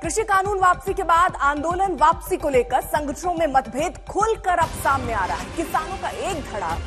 कृषि कानून वापसी के बाद आंदोलन वापसी को लेकर संगठनों में मतभेद खुलकर अब सामने आ रहा है। किसानों का एक धड़ा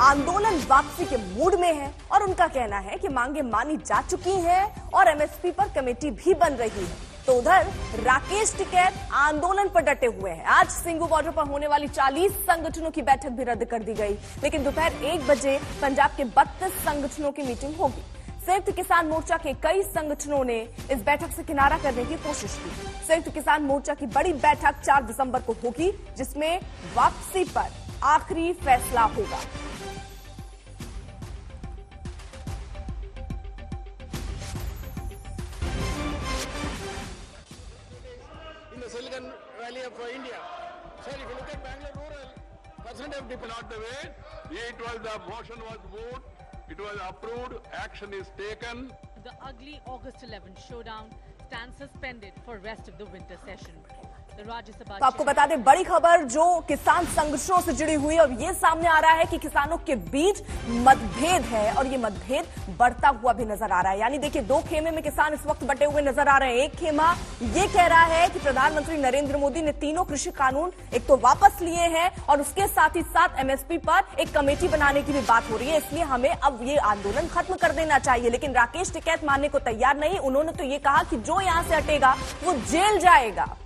आंदोलन वापसी के मूड में है और उनका कहना है कि मांगे मानी जा चुकी हैं और एमएसपी पर कमेटी भी बन रही है। तो उधर राकेश टिकैत आंदोलन पर डटे हुए हैं। आज सिंघू बॉर्डर पर होने वाली 40 संगठनों की बैठक भी रद्द कर दी गई, लेकिन दोपहर 1 बजे पंजाब के 32 संगठनों की मीटिंग होगी। संयुक्त किसान मोर्चा के कई संगठनों ने इस बैठक से किनारा करने की कोशिश की। संयुक्त किसान मोर्चा की बड़ी बैठक 4 दिसंबर को होगी, जिसमें वापसी पर आखिरी फैसला होगा। Silicon Valley of India. Sir, if you look at Bangalore rural, percent of people not the way. It was the motion was moved, it was approved, action is taken. The ugly August 11 showdown stands suspended for rest of the winter session. तो आपको बता दें बड़ी खबर जो किसान संगठनों से जुड़ी हुई और ये सामने आ रहा है कि किसानों के बीच मतभेद है और ये मतभेद बढ़ता हुआ भी नजर आ रहा है। यानी देखिए 2 खेमे में किसान इस वक्त बटे हुए नजर आ रहे हैं। एक खेमा ये कह रहा है कि प्रधानमंत्री नरेंद्र मोदी ने तीनों कृषि कानून एक तो वापस लिए हैं और उसके साथ ही साथ एमएसपी पर एक कमेटी बनाने की भी बात हो रही है, इसलिए हमें अब ये आंदोलन खत्म कर देना चाहिए। लेकिन राकेश टिकैत मानने को तैयार नहीं। उन्होंने तो ये कहा कि जो यहां से हटेगा वो जेल जाएगा।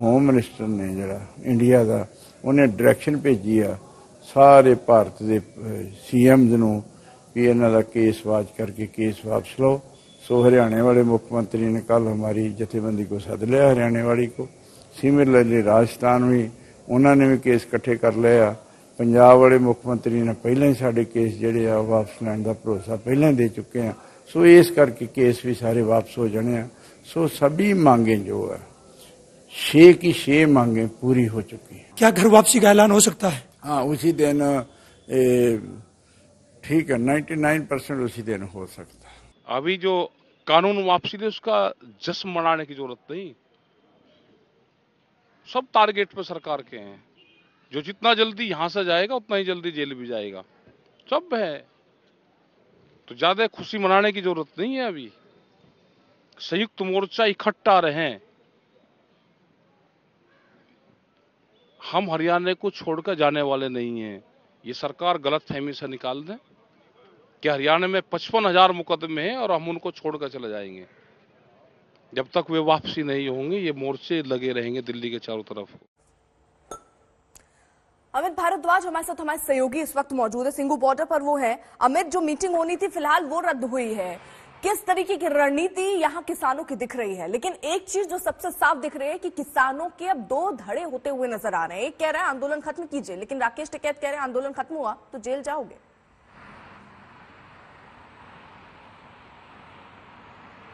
होम मिनिस्टर ने जरा इंडिया का उन्हें डायरैक्शन भेजी आ सारे भारत के सीएम्स नूं कि इन्हां दा केस वाच करके केस वापस लो। सो हरियाणा वाले मुख्यमंत्री ने कल हमारी जथेबंदी को सद लिया, हरियाणा वाली को। सिमिलरली राजस्थान भी उन्होंने भी केस इकट्ठे कर लिया। पंजाब वाले मुख्यमंत्री ने पहले ही साडे केस जिहड़े आ वापस लैण दा भरोसा पहले दे चुके हैं। सो इस करके केस भी सारे वापस हो जाने। सो सभी मांगे जो है 6 की 6 मांगे पूरी हो चुकी है। क्या घर वापसी का ऐलान हो सकता है? हाँ, उसी दिन ठीक है, 99% उसी दिन हो सकता है। अभी जो कानून वापसी थी उसका जश्न मनाने की जरूरत नहीं। सब टारगेट पे सरकार के हैं। जो जितना जल्दी यहां से जाएगा उतना ही जल्दी जेल भी जाएगा। सब है, तो ज्यादा खुशी मनाने की जरूरत नहीं है। अभी संयुक्त मोर्चा इकट्ठा रहे। हम हरियाणा को छोड़कर जाने वाले नहीं हैं। ये सरकार गलतफहमी से निकाल दें कि हरियाणा में 55,000 मुकदमे हैं और हम उनको छोड़कर चले जाएंगे। जब तक वे वापसी नहीं होंगे ये मोर्चे लगे रहेंगे दिल्ली के चारों तरफ। अमित भारद्वाज हमारे साथ, हमारे सहयोगी इस वक्त मौजूद है। सिंघू बॉर्डर पर वो है। अमित, जो मीटिंग होनी थी फिलहाल वो रद्द हुई है। किस तरीके की रणनीति यहां किसानों की दिख रही है? लेकिन एक चीज जो सबसे साफ दिख रही है कि किसानों के अब 2 धड़े होते हुए नजर आ रहे हैं। एक कह रहा है आंदोलन खत्म कीजिए, लेकिन राकेश टिकैत कह रहे हैं आंदोलन खत्म हुआ तो जेल जाओगे।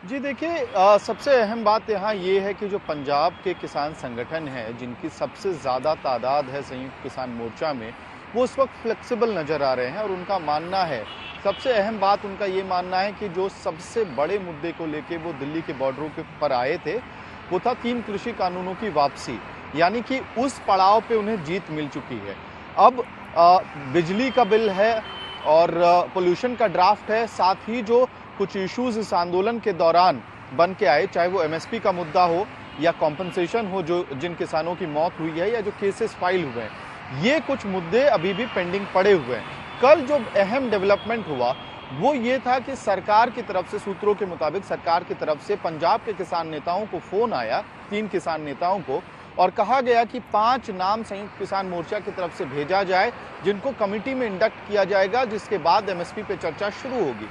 जी देखिए, सबसे अहम बात यहाँ ये है कि जो पंजाब के किसान संगठन हैं, जिनकी सबसे ज़्यादा तादाद है संयुक्त किसान मोर्चा में, वो इस वक्त फ्लेक्सिबल नज़र आ रहे हैं। और उनका मानना है, सबसे अहम बात उनका ये मानना है कि जो सबसे बड़े मुद्दे को लेके वो दिल्ली के बॉर्डरों के पर आए थे वो था 3 कृषि कानूनों की वापसी। यानी कि उस पड़ाव पे उन्हें जीत मिल चुकी है। अब बिजली का बिल है और पोल्यूशन का ड्राफ्ट है, साथ ही जो कुछ इश्यूज इस आंदोलन के दौरान बन के आए, चाहे वो एमएसपी का मुद्दा हो या कॉम्पनसेशन हो जो जिन किसानों की मौत हुई है, या जो केसेस फाइल हुए हैं, ये कुछ मुद्दे अभी भी पेंडिंग पड़े हुए हैं। कल जो अहम डेवलपमेंट हुआ वो ये था कि सरकार की तरफ से, सूत्रों के मुताबिक सरकार की तरफ से पंजाब के किसान नेताओं को फोन आया, 3 किसान नेताओं को, और कहा गया कि 5 नाम संयुक्त किसान मोर्चा की तरफ से भेजा जाए जिनको कमेटी में इंडक्ट किया जाएगा, जिसके बाद एमएसपी पे चर्चा शुरू होगी।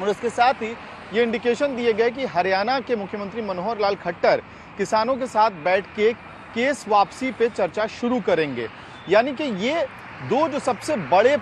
और इसके साथ ही ये इंडिकेशन दिए गए कि हरियाणा के मुख्यमंत्री मनोहर लाल खट्टर किसानों के साथ बैठ के केस वापसी पे चर्चा शुरू करेंगे। यानी कि ये 2 जो सबसे बड़े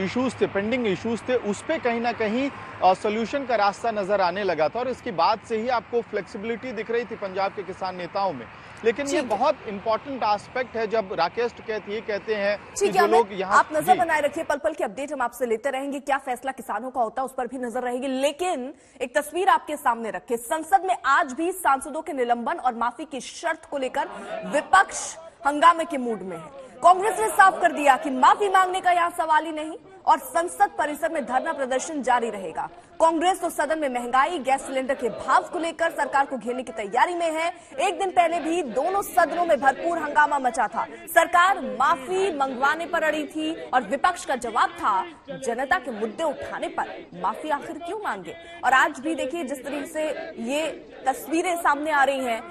इश्यूज थे, पेंडिंग इश्यूज थे, उस पे कहीं ना कहीं सोल्यूशन का रास्ता नजर आने लगा था। और इसकी बात से ही आपको फ्लेक्सिबिलिटी दिख रही थी पंजाब के किसान नेताओं में। लेकिन ये बहुत इंपॉर्टेंट एस्पेक्ट है जब राकेश टिकैत ये कहते हैं कि जो लोग यहाँ, आप नजर बनाए रखिए, पल पल की अपडेट हम आपसे लेते रहेंगे। क्या फैसला किसानों का होता है उस पर भी नजर रहेगी। लेकिन एक तस्वीर आपके सामने रखे, संसद में आज भी सांसदों के निलंबन और माफी की शर्त को लेकर विपक्ष हंगामे के मूड में है। कांग्रेस ने साफ कर दिया कि माफी मांगने का यहां सवाल ही नहीं और संसद परिसर में धरना प्रदर्शन जारी रहेगा। कांग्रेस तो सदन में महंगाई, गैस सिलेंडर के भाव को लेकर सरकार को घेरने की तैयारी में है। एक दिन पहले भी दोनों सदनों में भरपूर हंगामा मचा था। सरकार माफी मंगवाने पर अड़ी थी और विपक्ष का जवाब था जनता के मुद्दे उठाने पर माफी आखिर क्यों मांगे। और आज भी देखिए जिस तरीके से ये तस्वीरें सामने आ रही हैं,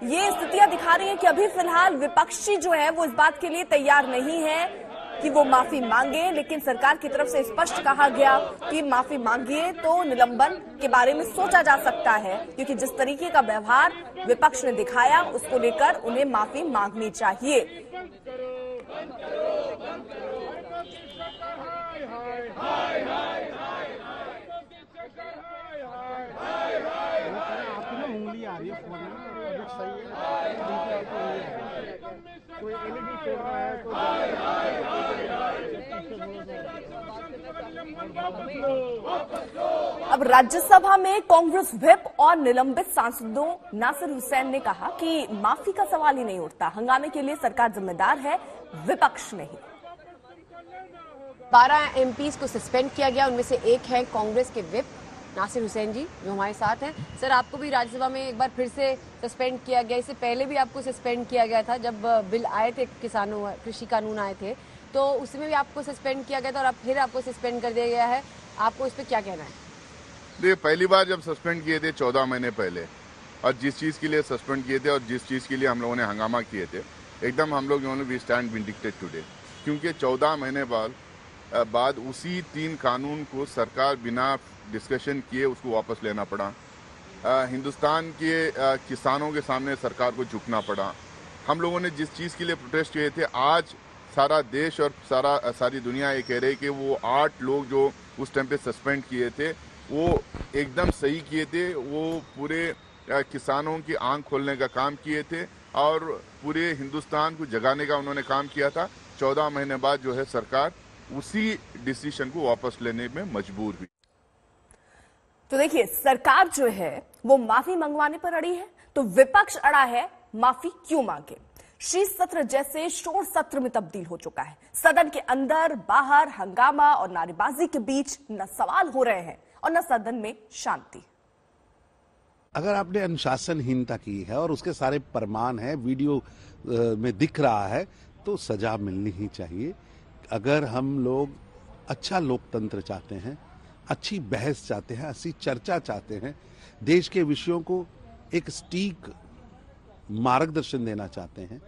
ये स्थितियां दिखा रही हैं कि अभी फिलहाल विपक्षी जो है वो इस बात के लिए तैयार नहीं है कि वो माफी मांगे, लेकिन सरकार की तरफ से स्पष्ट कहा गया कि माफी मांगिए तो निलंबन के बारे में सोचा जा सकता है, क्योंकि जिस तरीके का व्यवहार विपक्ष ने दिखाया उसको लेकर उन्हें माफी मांगनी चाहिए। अब राज्यसभा में कांग्रेस व्हिप और निलंबित सांसदों नासिर हुसैन ने कहा कि माफी का सवाल ही नहीं उठता, हंगामे के लिए सरकार जिम्मेदार है, विपक्ष नहीं। 12 एमपीज को सस्पेंड किया गया, उनमें से एक है कांग्रेस के व्हिप नासिर हुसैन जी जो हमारे साथ हैं। सर, आपको भी राज्यसभा में एक बार फिर से सस्पेंड किया गया, इससे पहले भी आपको सस्पेंड किया गया था जब बिल आए थे, कृषि कानून आए थे, तो उसमें भी आपको सस्पेंड किया गया था और अब फिर आपको सस्पेंड कर दिया गया है। आपको इस पर क्या कहना है? देखिए, पहली बार जब सस्पेंड किए थे 14 महीने पहले, और जिस चीज़ के लिए सस्पेंड किए थे और जिस चीज़ के लिए हम लोगों ने हंगामा किए थे, एकदम हम लोग वी स्टैंड विंडिक्टेड टुडे, क्योंकि 14 महीने बाद उसी 3 कानून को सरकार बिना डिस्कशन किए उसको वापस लेना पड़ा। हिंदुस्तान के किसानों के सामने सरकार को झुकना पड़ा। हम लोगों ने जिस चीज़ के लिए प्रोटेस्ट किए थे, आज सारा देश और सारी दुनिया ये कह रही कि वो 8 लोग जो उस टाइम पे सस्पेंड किए थे वो एकदम सही किए थे। वो पूरे किसानों की आंख खोलने का काम किए थे और पूरे हिंदुस्तान को जगाने का उन्होंने काम किया था। 14 महीने बाद जो है सरकार उसी डिसीजन को वापस लेने में मजबूर हुई। तो देखिए, सरकार जो है वो माफी मंगवाने पर अड़ी है, तो विपक्ष अड़ा है माफी क्यों मांगे। शीत सत्र जैसे शोर सत्र में तब्दील हो चुका है। सदन के अंदर बाहर हंगामा और नारेबाजी के बीच न सवाल हो रहे हैं और न सदन में शांति। अगर आपने अनुशासनहीनता की है और उसके सारे प्रमाण है, वीडियो में दिख रहा है, तो सजा मिलनी ही चाहिए। अगर हम लोग अच्छा लोकतंत्र चाहते हैं, अच्छी बहस चाहते हैं, अच्छी चर्चा चाहते हैं, देश के विषयों को एक सटीक मार्गदर्शन देना चाहते हैं,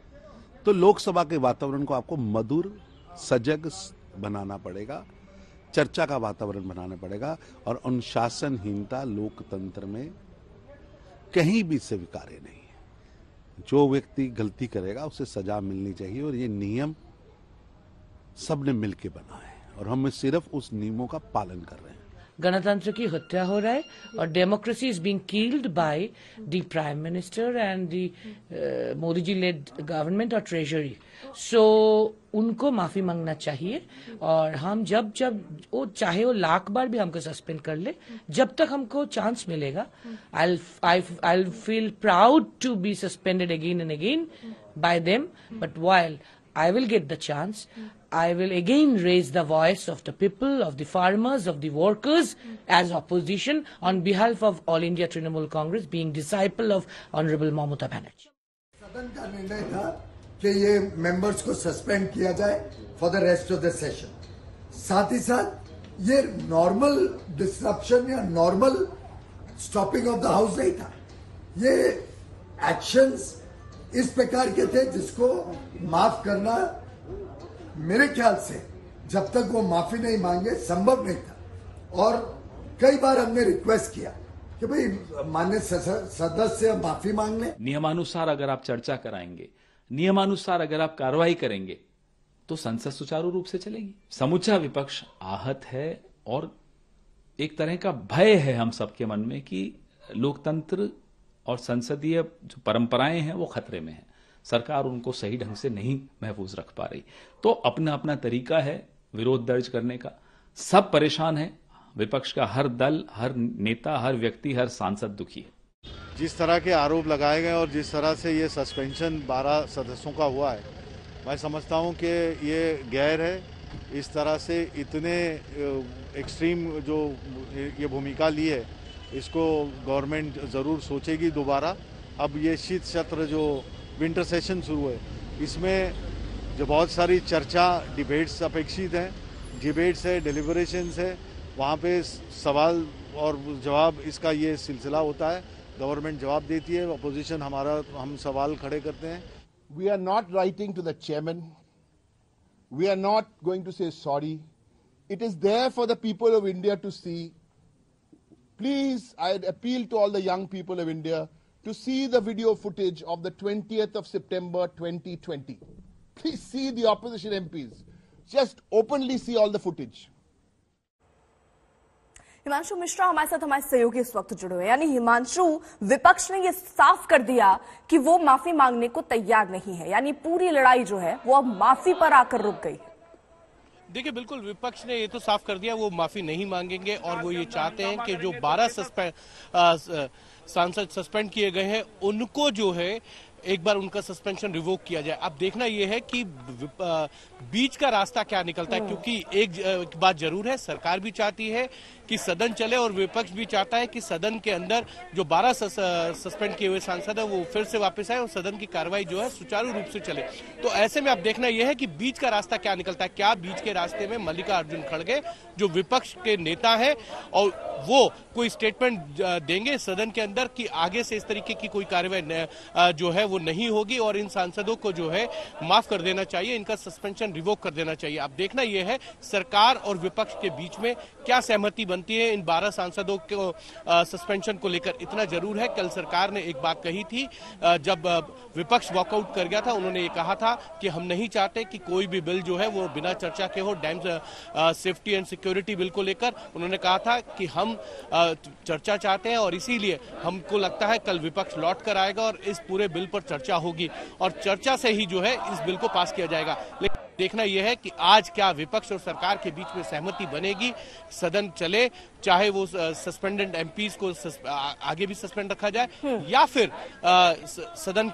तो लोकसभा के वातावरण को आपको मधुर, सजग बनाना पड़ेगा, चर्चा का वातावरण बनाना पड़ेगा। और अनुशासनहीनता लोकतंत्र में कहीं भी स्वीकार्य नहीं है। जो व्यक्ति गलती करेगा उसे सजा मिलनी चाहिए और ये नियम सबने मिलकर बनाए और हम सिर्फ उस नियमों का पालन कर रहे हैं। गणतंत्र की हत्या हो रहा है और democracy is being killed by the prime minister and the Modi ji led government और ट्रेजरी। सो उनको माफी मांगना चाहिए और हम जब वो चाहे वो लाख बार भी हमको सस्पेंड कर ले, जब तक हमको चांस मिलेगा, I feel proud to be suspended again and again by them, but while I will get the chance, I will again raise the voice of the people, of the farmers, of the workers as opposition on behalf of All India Trinamool Congress, being disciple of Honorable Mamata Banerjee. सदन का निर्णय था कि ये members को suspend किया जाए for the rest of the session. साथ ही साथ ये नॉर्मल डिस्ट्रप्शन या normal stopping of the house नहीं था। ये एक्शंस इस प्रकार के थे जिसको माफ करना मेरे ख्याल से जब तक वो माफी नहीं मांगे संभव नहीं था। और कई बार हमने रिक्वेस्ट किया कि भाई माननीय सदस्य माफी मांग लें। नियमानुसार अगर आप चर्चा कराएंगे, नियमानुसार अगर आप कार्रवाई करेंगे तो संसद सुचारू रूप से चलेगी। समूचा विपक्ष आहत है और एक तरह का भय है हम सबके मन में कि लोकतंत्र और संसदीय जो परंपराएं हैं वो खतरे में हैं। सरकार उनको सही ढंग से नहीं महफूज रख पा रही, तो अपना अपना तरीका है विरोध दर्ज करने का। सब परेशान है, विपक्ष का हर दल, हर नेता, हर व्यक्ति, हर सांसद दुखी है। जिस तरह के आरोप लगाए गए और जिस तरह से ये सस्पेंशन 12 सदस्यों का हुआ है, मैं समझता हूँ कि ये गैर है। इस तरह से इतने एक्सट्रीम जो ये भूमिका ली है, इसको गवर्नमेंट ज़रूर सोचेगी दोबारा। अब ये शीत सत्र जो विंटर सेशन शुरू है, इसमें जो बहुत सारी चर्चा, डिबेट्स अपेक्षित हैं, डिबेट्स है, डिलिबरेशंस है, वहाँ पे सवाल और जवाब इसका ये सिलसिला होता है। गवर्नमेंट जवाब देती है, अपोजिशन हम सवाल खड़े करते हैं। We are not writing to the chairman. We are not going to say sorry. It is there for the people of India to see. Please, I appeal to all the young people of India to see the video footage of the 20th of September 2020. Please see the opposition MPs. Just openly see all the footage. Himanshu Mishra हमारे साथ हमारे सहयोगी इस वक्त जुड़े हुए हैं। यानी हिमांशु, विपक्ष ने ये साफ कर दिया कि वो माफी मांगने को तैयार नहीं है, यानी पूरी लड़ाई जो है वो अब माफी पर आकर रुक गई। देखिए, बिल्कुल विपक्ष ने ये तो साफ कर दिया वो माफी नहीं मांगेंगे और वो ये चाहते हैं कि जो 12 सांसद सस्पेंड किए गए हैं उनको जो है एक बार उनका सस्पेंशन रिवोक किया जाए। अब देखना यह है कि बीच का रास्ता क्या निकलता है, क्योंकि एक बात जरूर है, सरकार भी चाहती है कि सदन चले और विपक्ष भी चाहता है कि सदन के अंदर जो 12 सस्पेंड किए हुए सांसद है वो फिर से वापस आए और सदन की कार्रवाई जो है सुचारू रूप से चले। तो ऐसे में अब देखना यह है कि बीच का रास्ता क्या निकलता है। क्या बीच के रास्ते में मल्लिकार्जुन खड़गे जो विपक्ष के नेता है और वो कोई स्टेटमेंट देंगे सदन के अंदर कि आगे से इस तरीके की कोई कार्रवाई जो है वो नहीं होगी और इन सांसदों को जो है माफ कर देना चाहिए, इनका सस्पेंशन रिवोक कर देना चाहिए। अब देखना यह है सरकार और विपक्ष के बीच में क्या सहमति बनती है इन 12 सांसदों को सस्पेंशन को लेकर। इतना जरूर है, कल सरकार ने एक बात कही थी जब विपक्ष वॉकआउट कर गया था, उन्होंने ये कहा था कि हम नहीं चाहते कि कोई भी बिल जो है वो बिना चर्चा के हो। Dam safety and security bill को लेकर उन्होंने कहा था कि हम चर्चा चाहते हैं और इसीलिए हमको लगता है कल विपक्ष लौट कर आएगा और इस पूरे बिल पर चर्चा होगी और चर्चा से ही जो है इस बिल को पास किया जाएगा। लेकिन देखना यह है कि आज क्या विपक्ष और सरकार के बीच में सहमति बनेगी, सदन चले, चाहे वो सस्पेंडेड एमपीज को आगे भी सस्पेंड रखा जाए या फिर सदन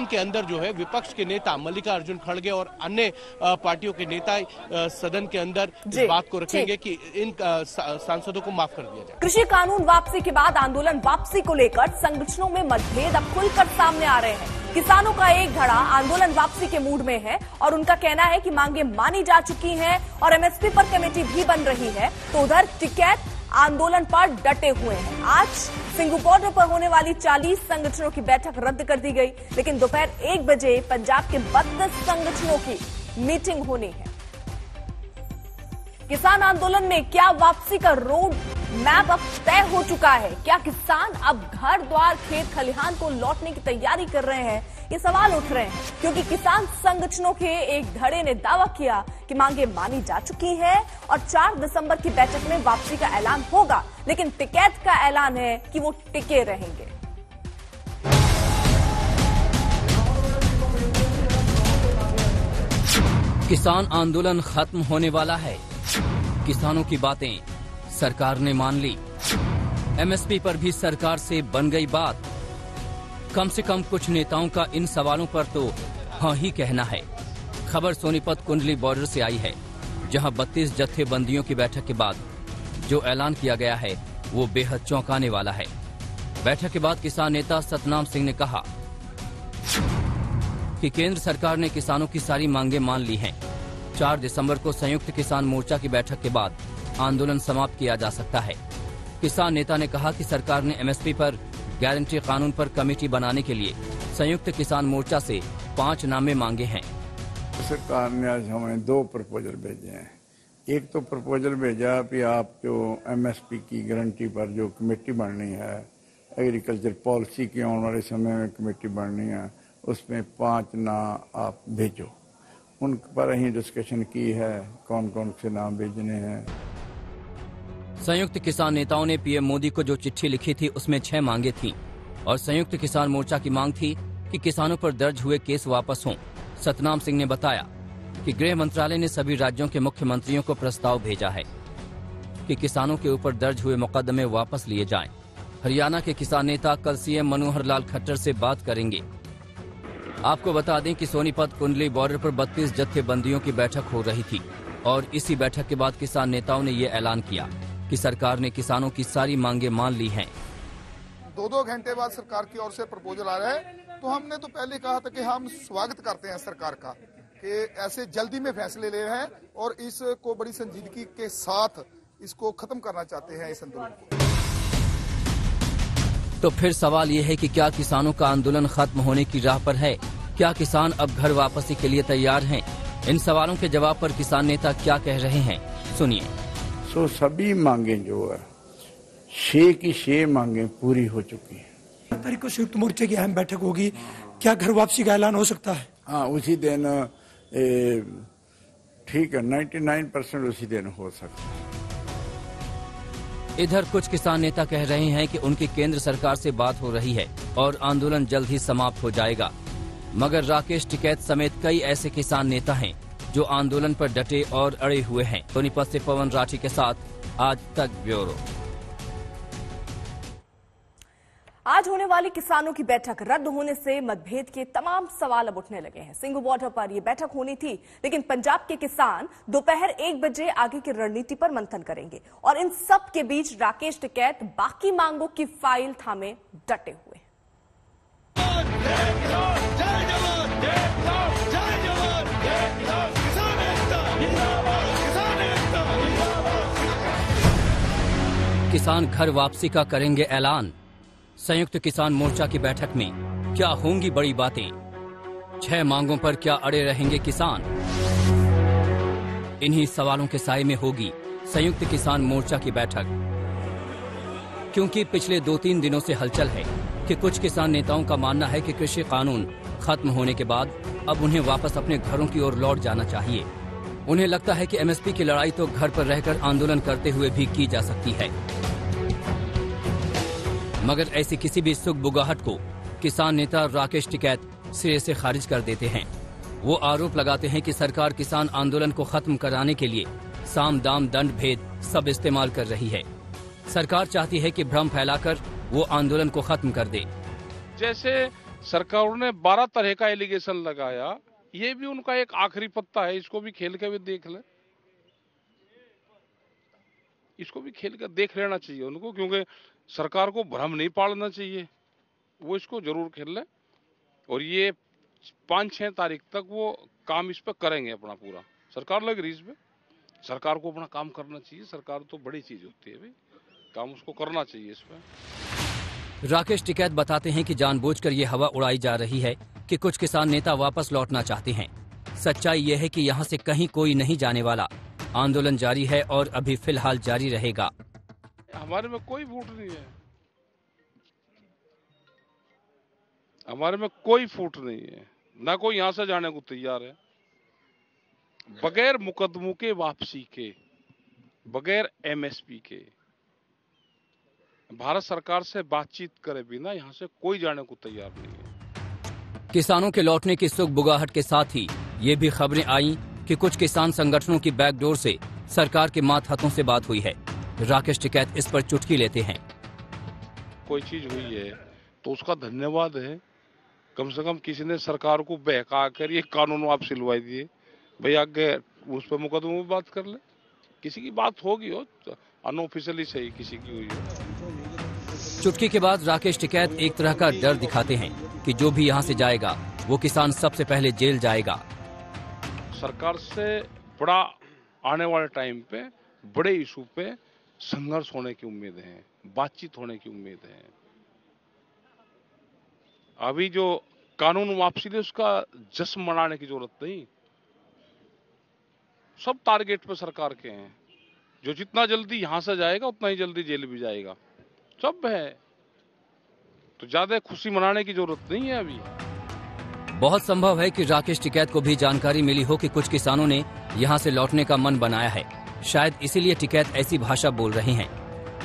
के अंदर जो है विपक्ष के नेता मल्लिकार्जुन खड़गे और अन्य पार्टियों के नेता सदन के अंदर इस बात को रखेंगे कि इन सांसदों को माफ कर दिया जाए। कृषि कानून वापसी के बाद आंदोलन वापसी को लेकर संगठनों में मतभेद अब खुलकर सामने आ रहे हैं। किसानों का एक धड़ा आंदोलन वापसी के मूड में है और उनका कहना है कि मांगे मानी जा चुकी हैं और एमएसपी पर कमेटी भी बन रही है, तो उधर टिकैत आंदोलन पर डटे हुए हैं। आज सिंगू बॉर्डर पर होने वाली 40 संगठनों की बैठक रद्द कर दी गई, लेकिन दोपहर 1 बजे पंजाब के 32 संगठनों की मीटिंग होनी है। किसान आंदोलन में क्या वापसी का रोड मैप अब तय हो चुका है? क्या किसान अब घर द्वार खेत खलिहान को लौटने की तैयारी कर रहे हैं? ये सवाल उठ रहे हैं क्योंकि किसान संगठनों के एक धड़े ने दावा किया कि मांगे मानी जा चुकी है और 4 दिसंबर की बैठक में वापसी का ऐलान होगा, लेकिन टिकैत का ऐलान है कि वो टिके रहेंगे। किसान आंदोलन खत्म होने वाला है। किसानों की बातें सरकार ने मान ली। एमएसपी पर भी सरकार से बन गई बात। कम से कम कुछ नेताओं का इन सवालों पर तो हाँ ही कहना है। खबर सोनीपत कुंडली बॉर्डर से आई है, जहां 32 जत्थेबंदियों की बैठक के बाद जो ऐलान किया गया है वो बेहद चौंकाने वाला है। बैठक के बाद किसान नेता सतनाम सिंह ने कहा कि केंद्र सरकार ने किसानों की सारी मांगे मान ली हैं। 4 दिसंबर को संयुक्त किसान मोर्चा की बैठक के बाद आंदोलन समाप्त किया जा सकता है। किसान नेता ने कहा कि सरकार ने एमएसपी पर गारंटी कानून पर कमेटी बनाने के लिए संयुक्त किसान मोर्चा से 5 नामे मांगे हैं। सरकार ने आज हमें 2 प्रपोजल भेजे हैं। एक तो प्रपोजल भेजा कि आप जो एमएसपी की गारंटी पर जो कमेटी बननी है, एग्रीकल्चर पॉलिसी की आने वाले समय में कमेटी बननी है, उसमें 5 नाम आप भेजो। उन पर ही डिस्कशन की है, कौन कौन से नाम भेजने हैं। संयुक्त किसान नेताओं ने पीएम मोदी को जो चिट्ठी लिखी थी उसमें 6 मांगे थी और संयुक्त किसान मोर्चा की मांग थी कि किसानों पर दर्ज हुए केस वापस हों। सतनाम सिंह ने बताया कि गृह मंत्रालय ने सभी राज्यों के मुख्यमंत्रियों को प्रस्ताव भेजा है कि किसानों के ऊपर दर्ज हुए मुकदमे वापस लिए जाएं। हरियाणा के किसान नेता कल सीएम मनोहर लाल खट्टर से बात करेंगे। आपको बता दें कि सोनीपत कुंडली बॉर्डर पर 32 जत्थेबंदियों की बैठक हो रही थी और इसी बैठक के बाद किसान नेताओं ने ये ऐलान किया कि सरकार ने किसानों की सारी मांगे मान ली हैं। 2-2 घंटे बाद सरकार की ओर से प्रपोजल आ रहा है, तो हमने तो पहले कहा था कि हम स्वागत करते हैं सरकार का कि ऐसे जल्दी में फैसले ले रहे हैं और इसको बड़ी संजीदगी के साथ इसको खत्म करना चाहते हैं इस आंदोलन को। तो फिर सवाल ये है कि क्या किसानों का आंदोलन खत्म होने की राह पर है? क्या किसान अब घर वापसी के लिए तैयार हैं? इन सवालों के जवाब पर किसान नेता क्या कह रहे हैं, सुनिए। सभी मांगे जो है 6 की 6 मांगे पूरी हो चुकी है। तारीख को संयुक्त मोर्चे की अहम बैठक होगी, क्या घर वापसी का ऐलान हो सकता है? हाँ, उसी दिन ठीक है, 99% उसी दिन हो सकता है। इधर कुछ किसान नेता कह रहे हैं कि उनकी केंद्र सरकार से बात हो रही है और आंदोलन जल्द ही समाप्त हो जाएगा, मगर राकेश टिकैत समेत कई ऐसे किसान नेता हैं जो आंदोलन पर डटे और अड़े हुए हैं। सोनीपत से पवन राठी के साथ आज तक ब्यूरो। आज होने वाली किसानों की बैठक रद्द होने से मतभेद के तमाम सवाल अब उठने लगे हैं। सिंघू बॉर्डर पर यह बैठक होनी थी, लेकिन पंजाब के किसान दोपहर 1 बजे आगे की रणनीति पर मंथन करेंगे और इन सब के बीच राकेश टिकैत बाकी मांगों की फाइल थामे डटे हुए। किसान घर वापसी का करेंगे ऐलान। संयुक्त किसान मोर्चा की बैठक में क्या होंगी बड़ी बातें? 6 मांगों पर क्या अड़े रहेंगे किसान? इन्हीं सवालों के साए में होगी संयुक्त किसान मोर्चा की बैठक, क्योंकि पिछले 2-3 दिनों से हलचल है कि कुछ किसान नेताओं का मानना है कि कृषि कानून खत्म होने के बाद अब उन्हें वापस अपने घरों की ओर लौट जाना चाहिए। उन्हें लगता है कि एमएसपी की लड़ाई तो घर पर रहकर आंदोलन करते हुए भी की जा सकती है, मगर ऐसी किसी भी सुगबुगाहट को किसान नेता राकेश टिकैत सिरे से खारिज कर देते हैं। वो आरोप लगाते हैं कि सरकार किसान आंदोलन को खत्म कराने के लिए साम दाम दंड भेद सब इस्तेमाल कर रही है। सरकार चाहती है कि भ्रम फैलाकर वो आंदोलन को खत्म कर दे। जैसे सरकार ने 12 तरह का एलिगेशन लगाया, ये भी उनका एक आखिरी पत्ता है। इसको भी खेल के भी देख ले, इसको भी खेल कर देख लेना चाहिए उनको, क्योंकि सरकार को भ्रम नहीं पालना चाहिए। वो इसको जरूर खेल ले और ये 5-6 तारीख तक वो काम इस पे करेंगे अपना पूरा। सरकार लग रही इस पे, सरकार को अपना काम करना चाहिए। सरकार तो बड़ी चीज होती है भाई, काम उसको करना चाहिए इस पे। राकेश टिकैत बताते हैं कि जानबूझकर ये हवा उड़ाई जा रही है कि कुछ किसान नेता वापस लौटना चाहते हैं। सच्चाई ये है कि यहाँ से कहीं कोई नहीं जाने वाला। आंदोलन जारी है और अभी फिलहाल जारी रहेगा। हमारे में कोई फूट नहीं है, हमारे में कोई फूट नहीं है, ना कोई यहां से जाने को तैयार है। बगैर मुकदमों के वापसी के, बगैर एमएसपी के, भारत सरकार से बातचीत करे बिना यहां से कोई जाने को तैयार नहीं है। किसानों के लौटने की सुगबुगाहट के साथ ही ये भी खबरें आई कि कुछ किसान संगठनों की बैकडोर से सरकार के मातहतों से बात हुई है। राकेश टिकैत इस पर चुटकी लेते हैं। कोई चीज हुई है तो उसका धन्यवाद है, कम से कम किसी ने सरकार को बहका कर ये कानून आप सिलवाई दिए। भाई आगे उस पर मुकदमे में बात कर ले, किसी की बात होगी हो अनऑफिशियली सही, किसी की हुई हो। चुटकी के बाद राकेश टिकैत एक तरह का डर दिखाते हैं कि जो भी यहाँ से जाएगा वो किसान सबसे पहले जेल जाएगा। सरकार से बड़ा आने वाले टाइम पे बड़े इशू पे संघर्ष होने की उम्मीद है, बातचीत होने की उम्मीद है। अभी जो कानून वापसी है उसका जश्न मनाने की जरूरत नहीं। सब टारगेट पे सरकार के हैं, जो जितना जल्दी यहां से जाएगा उतना ही जल्दी जेल भी जाएगा, सब है। तो ज्यादा खुशी मनाने की जरूरत नहीं है अभी। बहुत संभव है कि राकेश टिकैत को भी जानकारी मिली हो कि कुछ किसानों ने यहाँ से लौटने का मन बनाया है। शायद इसीलिए टिकैत ऐसी भाषा बोल रहे हैं,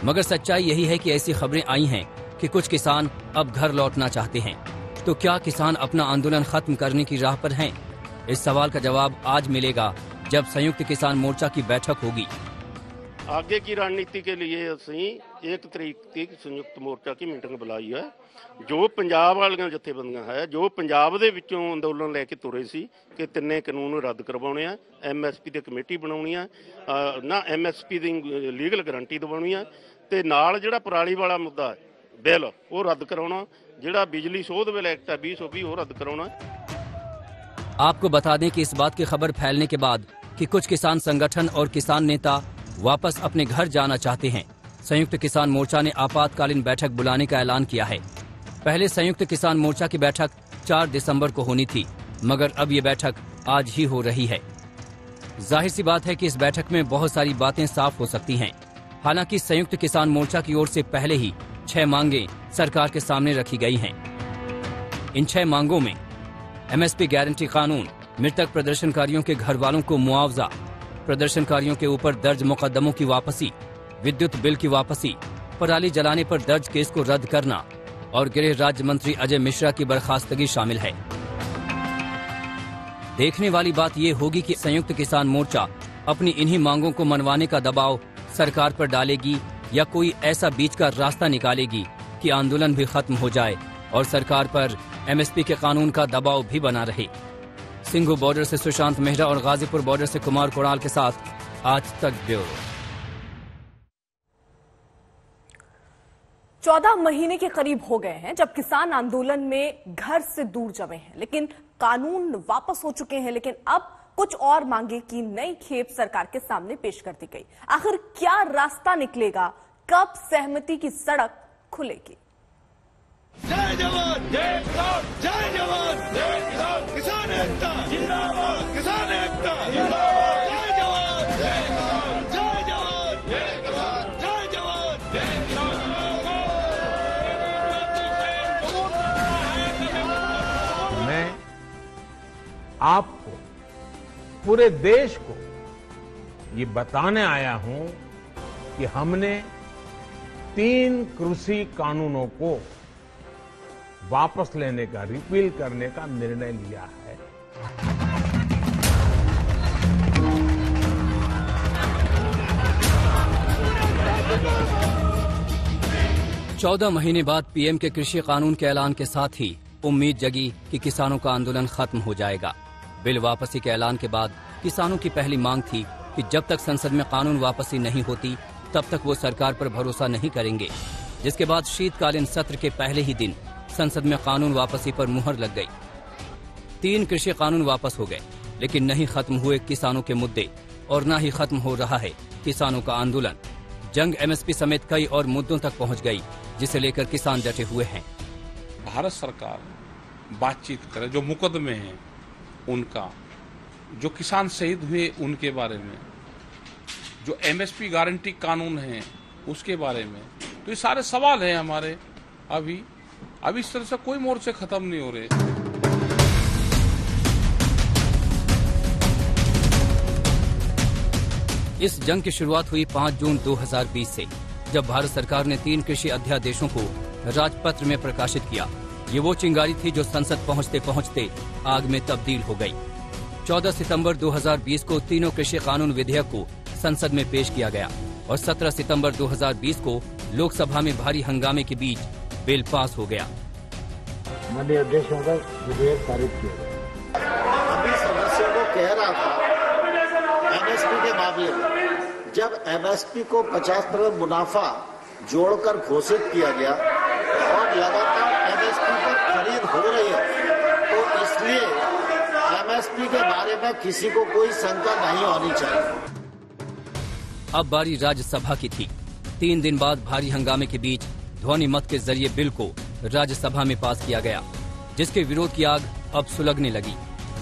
मगर सच्चाई यही है कि ऐसी खबरें आई हैं कि कुछ किसान अब घर लौटना चाहते हैं। तो क्या किसान अपना आंदोलन खत्म करने की राह पर हैं? इस सवाल का जवाब आज मिलेगा जब संयुक्त किसान मोर्चा की बैठक होगी। आगे की रणनीति के लिए ਅਸੀਂ 1 ਤਰੀਕ ਤੱਕ ਸੰਯੁਕਤ ਮੋਰਚਾ की मीटिंग बुलाई है। जो पंजाब वालियां जथेबंदियां है जो पंजाब ਦੇ ਵਿੱਚੋਂ ਅੰਦੋਲਨ ਲੈ ਕੇ ਤੁਰੇ ਸੀ ਕਿ ਤਿੰਨੇ ਕਾਨੂੰਨ ਰੱਦ ਕਰਵਾਉਣੇ ਆ, MSP ਦੀ ਕਮੇਟੀ ਬਣਾਉਣੀ ਆ, ਨਾ MSP ਦੀ ਲੀਗਲ ਗਾਰੰਟੀ ਦਿਵਾਉਣੀ ਆ ਤੇ ਨਾਲ ਜਿਹੜਾ ਪਰਾਲੀ ਵਾਲਾ ਮੁੱਦਾ ਬਿੱਲ ਉਹ ਰੱਦ ਕਰਾਉਣਾ, ਜਿਹੜਾ ਬਿਜਲੀ ਸੋਧ ਬਿੱਲ ਐਕਟ 2020 ਉਹ ਰੱਦ ਕਰਾਉਣਾ। आपको बता दें कि इस बात की खबर फैलने के बाद कि कुछ किसान संगठन और किसान नेता वापस अपने घर जाना चाहते हैं, संयुक्त किसान मोर्चा ने आपातकालीन बैठक बुलाने का ऐलान किया है। पहले संयुक्त किसान मोर्चा की बैठक 4 दिसंबर को होनी थी, मगर अब ये बैठक आज ही हो रही है। जाहिर सी बात है कि इस बैठक में बहुत सारी बातें साफ हो सकती हैं। हालांकि संयुक्त किसान मोर्चा की ओर से पहले ही 6 मांगे सरकार के सामने रखी गई हैं। इन 6 मांगों में MSP गारंटी कानून, मृतक प्रदर्शनकारियों के घर वालों को मुआवजा, प्रदर्शनकारियों के ऊपर दर्ज मुकदमों की वापसी, विद्युत बिल की वापसी, पराली जलाने पर दर्ज केस को रद्द करना और गृह राज्य मंत्री अजय मिश्रा की बर्खास्तगी शामिल है। देखने वाली बात ये होगी कि संयुक्त किसान मोर्चा अपनी इन्हीं मांगों को मनवाने का दबाव सरकार पर डालेगी या कोई ऐसा बीच का रास्ता निकालेगी कि आंदोलन भी खत्म हो जाए और सरकार पर MSP के कानून का दबाव भी बना रहे। सिंघू बॉर्डर से सुशांत मेहरा और गाजीपुर बॉर्डर से कुमार कोड़ाल के साथ आज तक ब्यूरो। 14 महीने के करीब हो गए हैं जब किसान आंदोलन में घर से दूर जमे हैं, लेकिन कानून वापस हो चुके हैं। लेकिन अब कुछ और मांगे की नई खेप सरकार के सामने पेश कर दी गई। आखिर क्या रास्ता निकलेगा, कब सहमति की सड़क खुलेगी? जय जवान जय किसान, जय जवान जय किसान, किसान एकता जिंदाबाद, किसान एकता जिंदाबाद, जय जवान जय किसान, जय जवान जय किसान, जय जवान जय किसान। मैं आपको, पूरे देश को ये बताने आया हूं कि हमने 3 कृषि कानूनों को वापस लेने का, रिपील करने का निर्णय लिया है। 14 महीने बाद पीएम के कृषि कानून के ऐलान के साथ ही उम्मीद जगी कि किसानों का आंदोलन खत्म हो जाएगा। बिल वापसी के ऐलान के बाद किसानों की पहली मांग थी कि जब तक संसद में कानून वापसी नहीं होती तब तक वो सरकार पर भरोसा नहीं करेंगे। जिसके बाद शीतकालीन सत्र के पहले ही दिन संसद में कानून वापसी पर मुहर लग गई। 3 कृषि कानून वापस हो गए, लेकिन नहीं खत्म हुए किसानों के मुद्दे और न ही खत्म हो रहा है किसानों का आंदोलन। जंग MSP समेत कई और मुद्दों तक पहुंच गई, जिसे लेकर किसान डटे हुए हैं। भारत सरकार बातचीत करे, जो मुकदमे हैं उनका, जो किसान शहीद हुए उनके बारे में, जो MSP गारंटी कानून है उसके बारे में, तो ये सारे सवाल हैं हमारे। अभी इस तरह से कोई मोर्चे खत्म नहीं हो रहे। इस जंग की शुरुआत हुई 5 जून 2020 से, जब भारत सरकार ने 3 कृषि अध्यादेशों को राजपत्र में प्रकाशित किया। ये वो चिंगारी थी जो संसद पहुंचते पहुंचते आग में तब्दील हो गई। 14 सितंबर 2020 को तीनों कृषि कानून विधेयक को संसद में पेश किया गया और 17 सितंबर 2020 को लोकसभा में भारी हंगामे के बीच बिल पास हो गया। माननीय अध्यक्ष होगा विधेयक पारित किया गया। अभी सदस्यों को कह रहा था MSP के मामले में, जब MSP को 50% मुनाफा जोड़कर घोषित किया गया और लगातार MSP पर खरीद हो रही है, तो इसलिए MSP के बारे में किसी को कोई शंका नहीं होनी चाहिए। अब बारी राज्यसभा की थी। 3 दिन बाद भारी हंगामे के बीच ध्वनि मत के जरिए बिल को राज्यसभा में पास किया गया, जिसके विरोध की आग अब सुलगने लगी।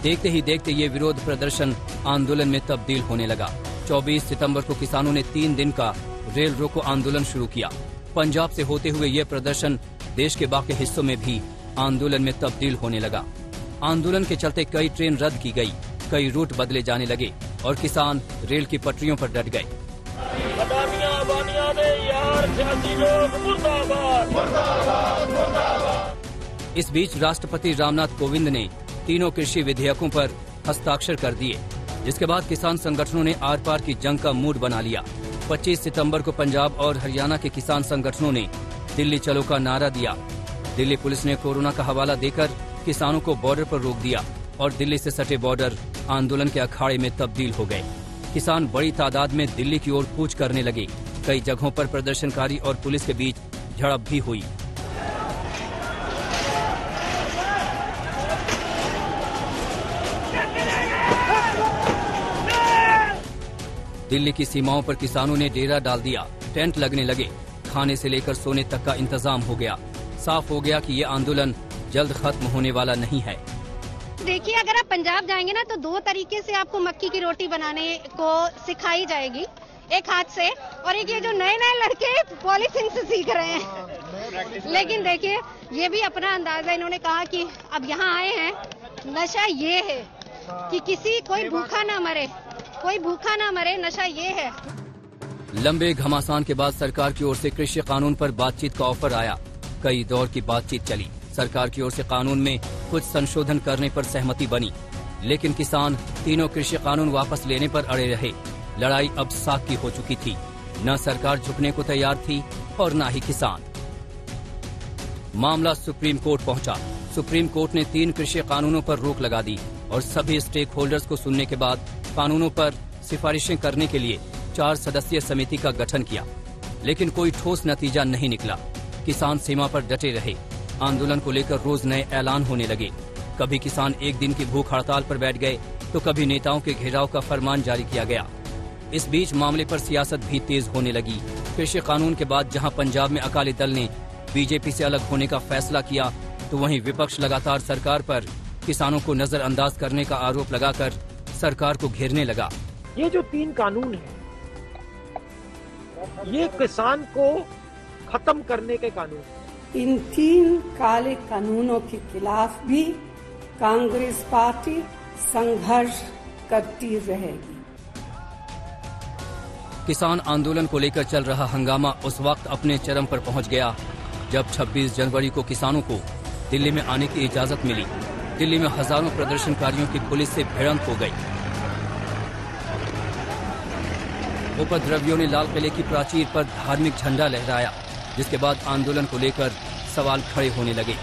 देखते ही देखते ये विरोध प्रदर्शन आंदोलन में तब्दील होने लगा। 24 सितंबर को किसानों ने 3 दिन का रेल रोको आंदोलन शुरू किया। पंजाब से होते हुए ये प्रदर्शन देश के बाकी हिस्सों में भी आंदोलन में तब्दील होने लगा। आंदोलन के चलते कई ट्रेन रद्द की गई, कई रूट बदले जाने लगे और किसान रेल की पटरियों पर डट गए। इस बीच राष्ट्रपति रामनाथ कोविंद ने तीनों कृषि विधेयकों पर हस्ताक्षर कर दिए, जिसके बाद किसान संगठनों ने आर पार की जंग का मूड बना लिया। 25 सितंबर को पंजाब और हरियाणा के किसान संगठनों ने दिल्ली चलो का नारा दिया। दिल्ली पुलिस ने कोरोना का हवाला देकर किसानों को बॉर्डर पर रोक दिया और दिल्ली से सटे बॉर्डर आंदोलन के अखाड़े में तब्दील हो गए। किसान बड़ी तादाद में दिल्ली की ओर कूच करने लगे। कई जगहों पर प्रदर्शनकारी और पुलिस के बीच झड़प भी हुई। दिल्ली की सीमाओं पर किसानों ने डेरा डाल दिया, टेंट लगने लगे, खाने से लेकर सोने तक का इंतजाम हो गया। साफ हो गया कि ये आंदोलन जल्द खत्म होने वाला नहीं है। देखिए, अगर आप पंजाब जाएंगे ना तो 2 तरीके से आपको मक्की की रोटी बनाने को सिखाई जाएगी, एक हाथ से, और एक ये जो नए लड़के पॉलिथिन से सीख रहे हैं। लेकिन देखिए, ये भी अपना अंदाजा, इन्होंने कहा कि अब यहाँ आए हैं, नशा ये है कि कोई भूखा ना मरे, नशा ये है। लंबे घमासान के बाद सरकार की ओर से कृषि कानून पर बातचीत का ऑफर आया। कई दौर की बातचीत चली। सरकार की ओर से कानून में कुछ संशोधन करने पर सहमति बनी, लेकिन किसान तीनों कृषि कानून वापस लेने पर अड़े रहे। लड़ाई अब साख की हो चुकी थी। न सरकार झुकने को तैयार थी और न ही किसान। मामला सुप्रीम कोर्ट पहुंचा। सुप्रीम कोर्ट ने 3 कृषि कानूनों पर रोक लगा दी और सभी स्टेक होल्डर्स को सुनने के बाद कानूनों पर सिफारिशें करने के लिए 4 सदस्यीय समिति का गठन किया, लेकिन कोई ठोस नतीजा नहीं निकला। किसान सीमा पर डटे रहे। आंदोलन को लेकर रोज नए ऐलान होने लगे। कभी किसान एक दिन की भूख हड़ताल पर बैठ गए तो कभी नेताओं के घेराव का फरमान जारी किया गया। इस बीच मामले पर सियासत भी तेज होने लगी। कृषि कानून के बाद जहां पंजाब में अकाली दल ने बीजेपी से अलग होने का फैसला किया, तो वहीं विपक्ष लगातार सरकार पर किसानों को नजरअंदाज करने का आरोप लगाकर सरकार को घेरने लगा। ये जो 3 कानून है, ये किसान को खत्म करने के कानून। इन 3 काले कानूनों के खिलाफ भी कांग्रेस पार्टी संघर्ष करती रहेगी। किसान आंदोलन को लेकर चल रहा हंगामा उस वक्त अपने चरम पर पहुंच गया जब 26 जनवरी को किसानों को दिल्ली में आने की इजाजत मिली। दिल्ली में हजारों प्रदर्शनकारियों की पुलिस से भिड़ंत हो गई। उपद्रवियों ने लाल किले की प्राचीर पर धार्मिक झंडा लहराया, जिसके बाद आंदोलन को लेकर सवाल खड़े होने लगे।